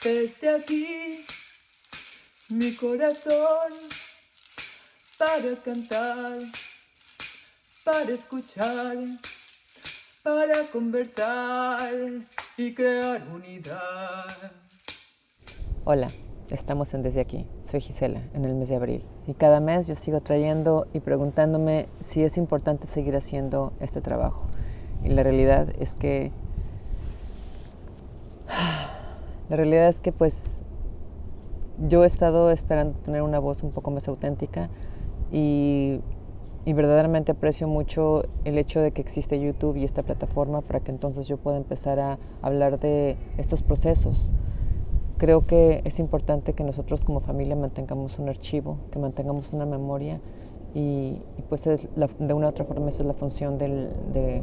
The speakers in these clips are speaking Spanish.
Desde aquí, mi corazón, para cantar, para escuchar, para conversar y crear unidad. Hola, estamos en Desde Aquí. Soy Gisela, en el mes de abril. Y cada mes yo sigo trayendo y preguntándome si es importante seguir haciendo este trabajo. Y la realidad es que pues yo he estado esperando tener una voz un poco más auténtica y verdaderamente aprecio mucho el hecho de que existe YouTube y esta plataforma para que entonces yo pueda empezar a hablar de estos procesos. Creo que es importante que nosotros como familia mantengamos un archivo, que mantengamos una memoria y pues de una u otra forma esa es la función de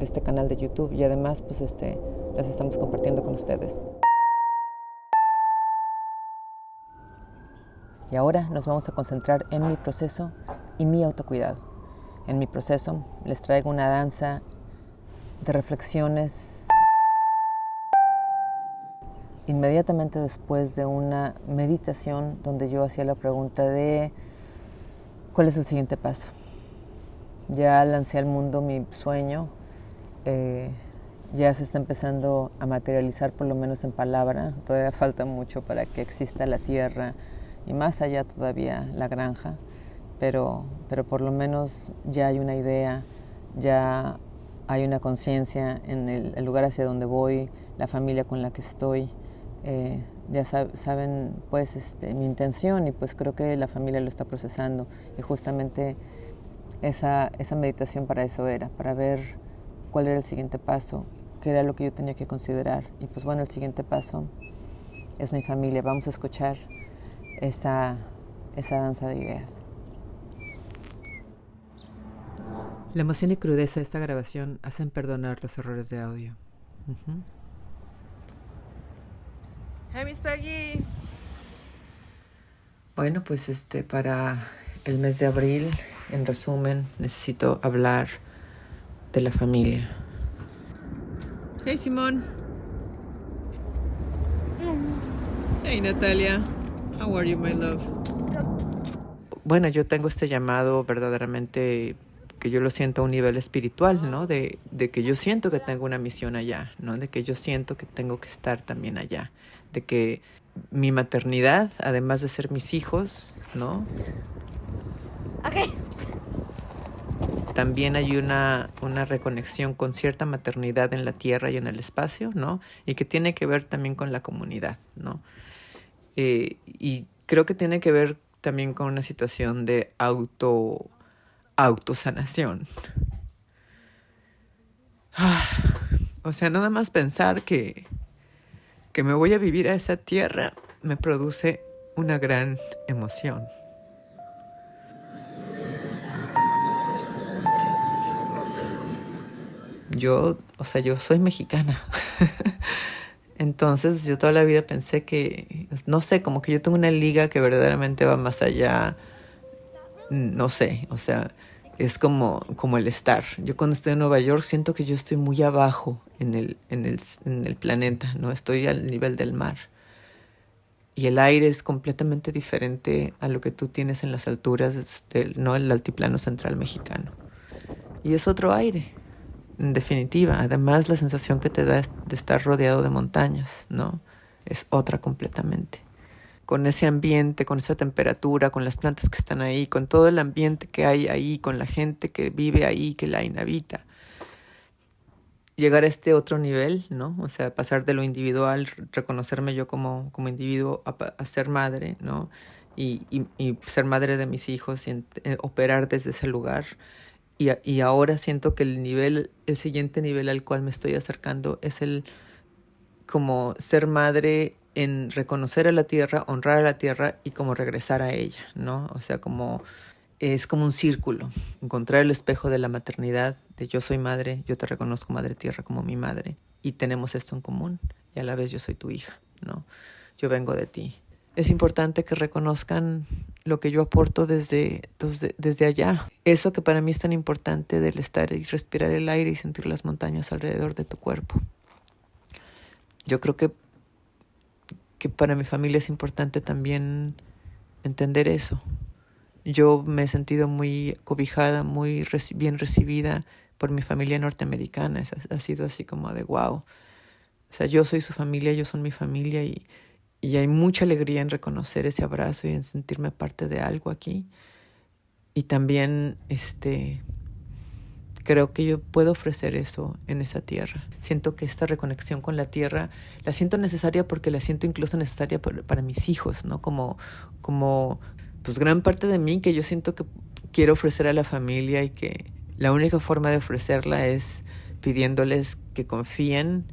este canal de YouTube y además pues las estamos compartiendo con ustedes. Y ahora nos vamos a concentrar en mi proceso y mi autocuidado. En mi proceso les traigo una danza de reflexiones inmediatamente después de una meditación donde yo hacía la pregunta de ¿cuál es el siguiente paso? Ya lancé al mundo mi sueño, ya se está empezando a materializar por lo menos en palabra, todavía falta mucho para que exista la tierra y más allá todavía la granja, pero por lo menos ya hay una idea, ya hay una conciencia en el lugar hacia donde voy, la familia con la que estoy. Ya saben pues mi intención y pues creo que la familia lo está procesando y justamente esa meditación para eso era, para ver cuál era el siguiente paso, qué era lo que yo tenía que considerar y pues bueno, el siguiente paso es mi familia. Vamos a escuchar esa danza de ideas. La emoción y crudeza de esta grabación hacen perdonar los errores de audio. Hey, Miss Peggy. Bueno, pues para el mes de abril, en resumen, necesito hablar de la familia. Hey, Simón. Hey, Natalia. How are you, my love? Bueno, yo tengo este llamado verdaderamente que yo lo siento a un nivel espiritual, ¿no? De que yo siento que tengo una misión allá, ¿no? De que yo siento que tengo que estar también allá. De que mi maternidad, además de ser mis hijos, ¿no? Okay. También hay una reconexión con cierta maternidad en la tierra y en el espacio, ¿no? Y que tiene que ver también con la comunidad, ¿no? Y creo que tiene que ver también con una situación de autosanación. O sea, nada más pensar que me voy a vivir a esa tierra me produce una gran emoción. Yo soy mexicana. Entonces yo toda la vida pensé que, no sé, como que yo tengo una liga que verdaderamente va más allá, no sé, o sea, es como el estar. Yo cuando estoy en Nueva York siento que yo estoy muy abajo en el planeta, ¿no? Estoy al nivel del mar. Y el aire es completamente diferente a lo que tú tienes en las alturas ¿no? El altiplano central mexicano. Y es otro aire, en definitiva. Además, la sensación que te da de estar rodeado de montañas, ¿no? Es otra completamente. Con ese ambiente, con esa temperatura, con las plantas que están ahí, con todo el ambiente que hay ahí, con la gente que vive ahí, que la inhabita. Llegar a este otro nivel, ¿no? O sea, pasar de lo individual, reconocerme yo como individuo a ser madre, ¿no? Y ser madre de mis hijos y operar desde ese lugar. Y ahora siento que el siguiente nivel al cual me estoy acercando es el como ser madre en reconocer a la tierra, honrar a la tierra y como regresar a ella, ¿no? O sea, es como un círculo, encontrar el espejo de la maternidad, de yo soy madre, yo te reconozco madre tierra como mi madre y tenemos esto en común y a la vez yo soy tu hija, ¿no? Yo vengo de ti. Es importante que reconozcan lo que yo aporto desde allá. Eso que para mí es tan importante del estar y respirar el aire y sentir las montañas alrededor de tu cuerpo. Yo creo que que para mi familia es importante también entender eso. Yo me he sentido muy cobijada, muy bien recibida por mi familia norteamericana. Ha sido así como de wow. O sea, yo soy su familia, ellos son mi familia y hay mucha alegría en reconocer ese abrazo y en sentirme parte de algo aquí. Y también creo que yo puedo ofrecer eso en esa tierra. Siento que esta reconexión con la tierra la siento necesaria porque la siento incluso necesaria para mis hijos, ¿no? Como pues gran parte de mí que yo siento que quiero ofrecer a la familia y que la única forma de ofrecerla es pidiéndoles que confíen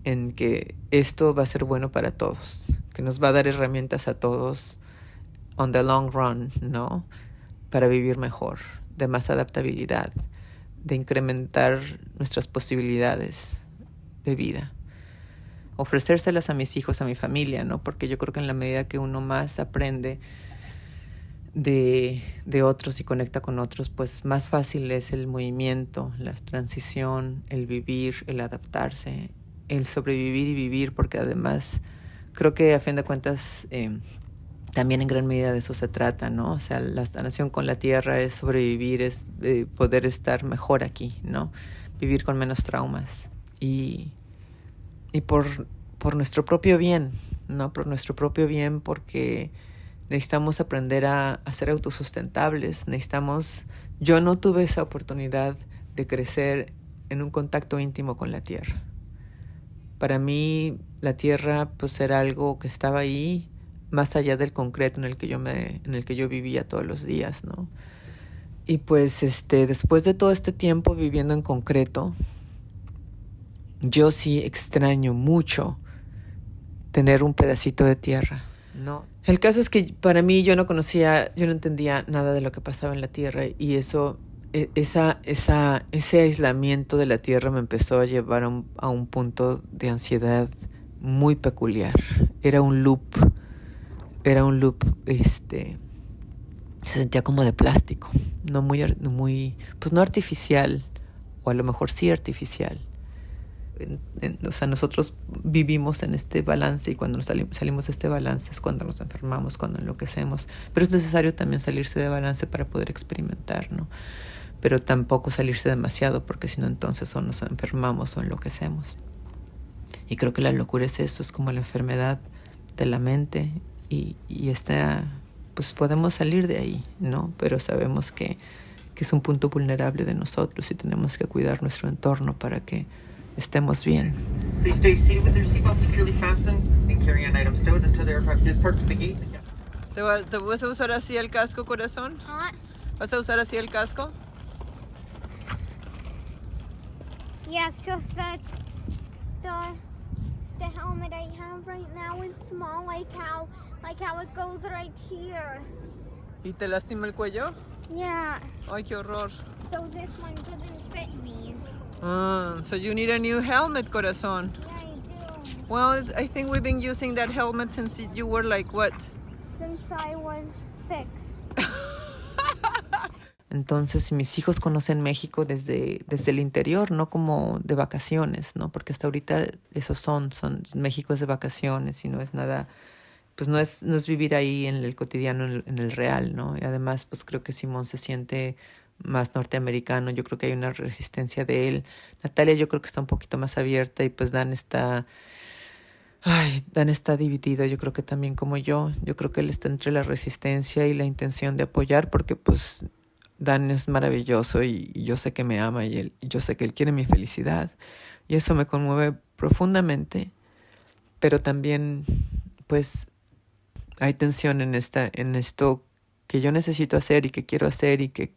en que esto va a ser bueno para todos, que nos va a dar herramientas a todos on the long run, ¿no? Para vivir mejor, de más adaptabilidad, de incrementar nuestras posibilidades de vida. Ofrecérselas a mis hijos, a mi familia, ¿no? Porque yo creo que en la medida que uno más aprende de otros y conecta con otros, pues más fácil es el movimiento, la transición, el vivir, el adaptarse, el sobrevivir y vivir, porque además creo que a fin de cuentas también en gran medida de eso se trata, ¿no? O sea, la sanación con la tierra es sobrevivir, es poder estar mejor aquí, ¿no? Vivir con menos traumas y por nuestro propio bien, ¿no? Por nuestro propio bien, porque necesitamos aprender a ser autosustentables. Yo no tuve esa oportunidad de crecer en un contacto íntimo con la tierra. Para mí la tierra pues era algo que estaba ahí, más allá del concreto en el que yo vivía todos los días, ¿no? Y pues después de todo este tiempo viviendo en concreto, yo sí extraño mucho tener un pedacito de tierra, ¿no? El caso es que para mí yo no entendía nada de lo que pasaba en la tierra y ese aislamiento de la tierra me empezó a llevar a un punto de ansiedad muy peculiar. Era un loop, se sentía como de plástico, no pues no artificial, o a lo mejor sí artificial. O sea, nosotros vivimos en este balance y cuando salimos de este balance es cuando nos enfermamos, cuando enloquecemos. Pero es necesario también salirse de balance para poder experimentar, ¿no? Pero tampoco salirse demasiado porque si no entonces o nos enfermamos o enloquecemos. Y creo que la locura es eso, es como la enfermedad de la mente y pues podemos salir de ahí, ¿no? Pero sabemos que es un punto vulnerable de nosotros y tenemos que cuidar nuestro entorno para que estemos bien. Please stay seated with your seatbelt securely fastened and carry on items stowed until the aircraft is parked at the gate. ¿Te vas a usar así el casco, corazón? ¿Vas a usar así el casco? Yes, just that the helmet I have right now is small, like how it goes right here. ¿Y te lastima el cuello? Yeah. Ay, qué horror. So this one doesn't fit me. So you need a new helmet, corazón. Yeah, I do. Well, I think we've been using that helmet since you were like what? Since I was 6. Entonces, mis hijos conocen México desde el interior, no como de vacaciones, ¿no? Porque hasta ahorita esos México es de vacaciones y no es nada, pues no es vivir ahí en el cotidiano, en el real, ¿no? Y además, pues creo que Simón se siente más norteamericano, yo creo que hay una resistencia de él. Natalia yo creo que está un poquito más abierta y pues Dan está dividido, yo creo que también como yo creo que él está entre la resistencia y la intención de apoyar porque pues Dan es maravilloso y yo sé que me ama y yo sé que él quiere mi felicidad y eso me conmueve profundamente, pero también pues hay tensión en esto que yo necesito hacer y que quiero hacer y que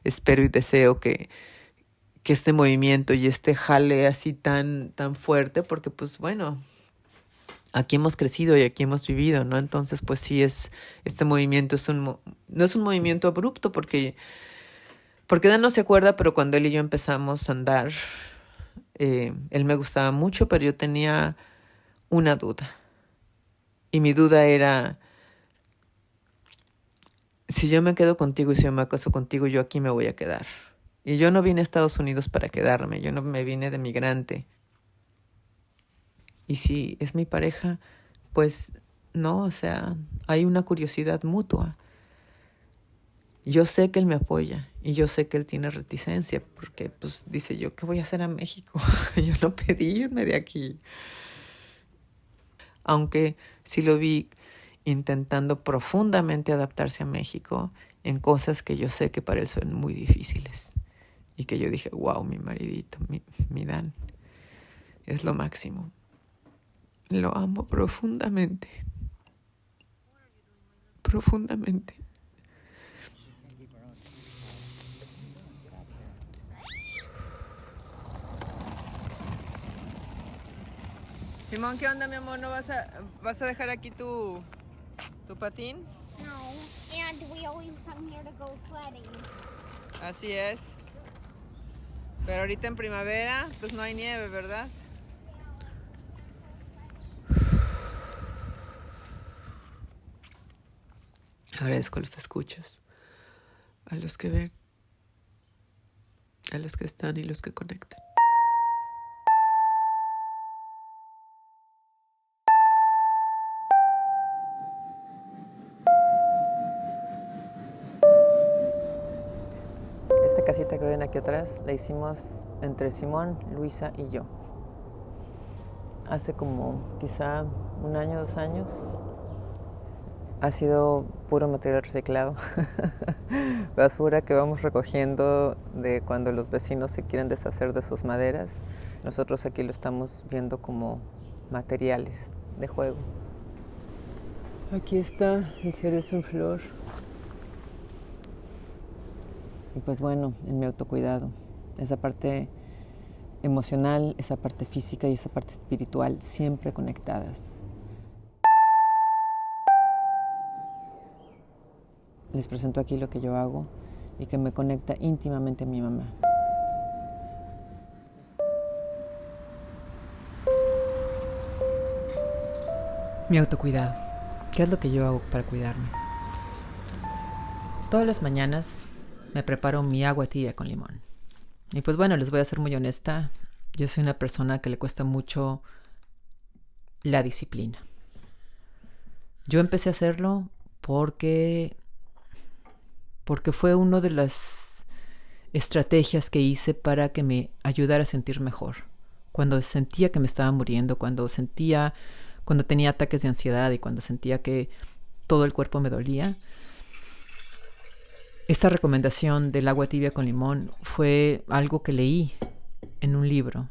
espero y deseo que este movimiento y este jale así tan fuerte, porque pues bueno, aquí hemos crecido y aquí hemos vivido, ¿no? Entonces pues sí este movimiento no es un movimiento abrupto porque Dan no se acuerda, pero cuando él y yo empezamos a andar, él me gustaba mucho, pero yo tenía una duda. Y mi duda era, si yo me quedo contigo y si yo me caso contigo, yo aquí me voy a quedar. Y yo no vine a Estados Unidos para quedarme, yo no me vine de migrante. Y si es mi pareja, pues ¿no? O sea, hay una curiosidad mutua. Yo sé que él me apoya y yo sé que él tiene reticencia porque pues dice yo, ¿qué voy a hacer a México? Yo no pedí irme de aquí. Aunque sí lo vi intentando profundamente adaptarse a México en cosas que yo sé que para él son muy difíciles. Y que yo dije, wow, mi maridito, mi Dan, es lo máximo. Lo amo profundamente. Profundamente. Simón, ¿qué onda, mi amor? ¿No vas a dejar aquí tu patín? No, and we always come here to go sledding. Así es. Pero ahorita en primavera, pues no hay nieve, ¿verdad? Agradezco a los escuchas, a los que ven, a los que están y los que conectan. Esta casita que ven aquí atrás la hicimos entre Simón, Luisa y yo. Hace como quizá 1 año, 2 años. Ha sido puro material reciclado. Basura que vamos recogiendo de cuando los vecinos se quieren deshacer de sus maderas. Nosotros aquí lo estamos viendo como materiales de juego. Aquí está el cerezo en flor. Y pues bueno, en mi autocuidado, esa parte emocional, esa parte física y esa parte espiritual siempre conectadas. Les presento aquí lo que yo hago y que me conecta íntimamente a mi mamá. Mi autocuidado. ¿Qué es lo que yo hago para cuidarme? Todas las mañanas me preparo mi agua tibia con limón. Y pues bueno, les voy a ser muy honesta. Yo soy una persona que le cuesta mucho la disciplina. Yo empecé a hacerlo porque fue una de las estrategias que hice para que me ayudara a sentir mejor. Cuando sentía que me estaba muriendo, cuando tenía ataques de ansiedad y cuando sentía que todo el cuerpo me dolía. Esta recomendación del agua tibia con limón fue algo que leí en un libro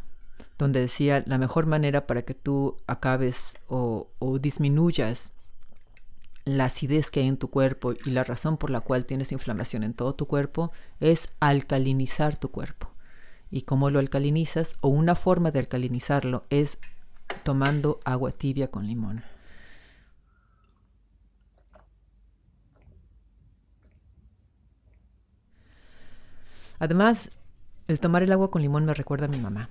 donde decía la mejor manera para que tú acabes o disminuyas la acidez que hay en tu cuerpo y la razón por la cual tienes inflamación en todo tu cuerpo es alcalinizar tu cuerpo. ¿Y cómo lo alcalinizas? O una forma de alcalinizarlo es tomando agua tibia con limón. Además, el tomar el agua con limón me recuerda a mi mamá.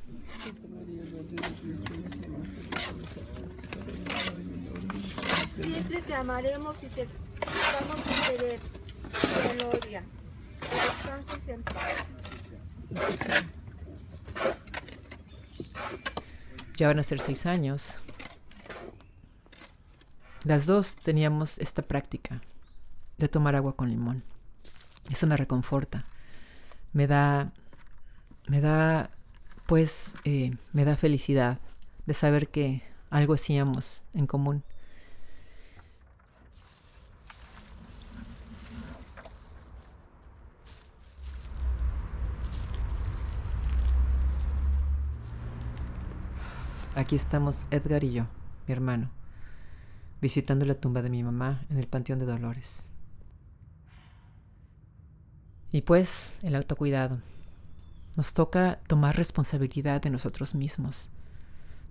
Siempre te amaremos y te vamos a querer, Gloria. Descanses en paz. Ya van a ser 6 años. Las dos teníamos esta práctica de tomar agua con limón. Eso me reconforta. Me da felicidad de saber que algo hacíamos en común. Aquí estamos Edgar y yo, mi hermano, visitando la tumba de mi mamá en el Panteón de Dolores. Y pues, el autocuidado. Nos toca tomar responsabilidad de nosotros mismos.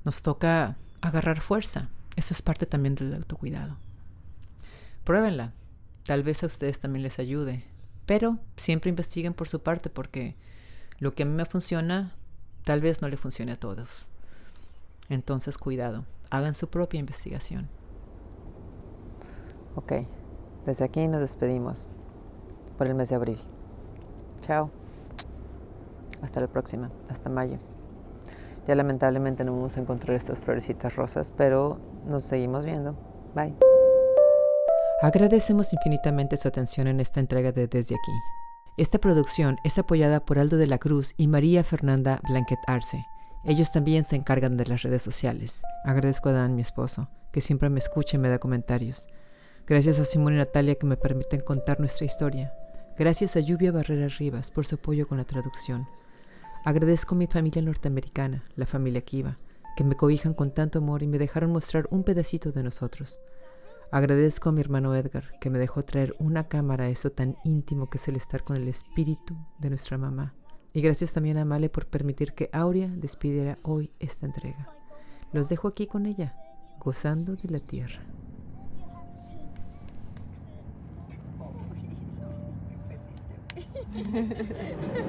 Nos toca agarrar fuerza. Eso es parte también del autocuidado. Pruébenla. Tal vez a ustedes también les ayude. Pero siempre investiguen por su parte porque lo que a mí me funciona, tal vez no le funcione a todos. Entonces, cuidado. Hagan su propia investigación. Ok. Desde aquí nos despedimos por el mes de abril. Chao. Hasta la próxima. Hasta mayo. Ya lamentablemente no vamos a encontrar estas florecitas rosas, pero nos seguimos viendo. Bye. Agradecemos infinitamente su atención en esta entrega de Desde Aquí. Esta producción es apoyada por Aldo de la Cruz y María Fernanda Blanquet Arce. Ellos también se encargan de las redes sociales. Agradezco a Dan, mi esposo, que siempre me escucha y me da comentarios. Gracias a Simón y Natalia que me permiten contar nuestra historia. Gracias a Lluvia Barrera Rivas por su apoyo con la traducción. Agradezco a mi familia norteamericana, la familia Kiva, que me cobijan con tanto amor y me dejaron mostrar un pedacito de nosotros. Agradezco a mi hermano Edgar, que me dejó traer una cámara a eso tan íntimo que es el estar con el espíritu de nuestra mamá. Y gracias también a Male por permitir que Aurea despidiera hoy esta entrega. Los dejo aquí con ella, gozando de la tierra. Feliz.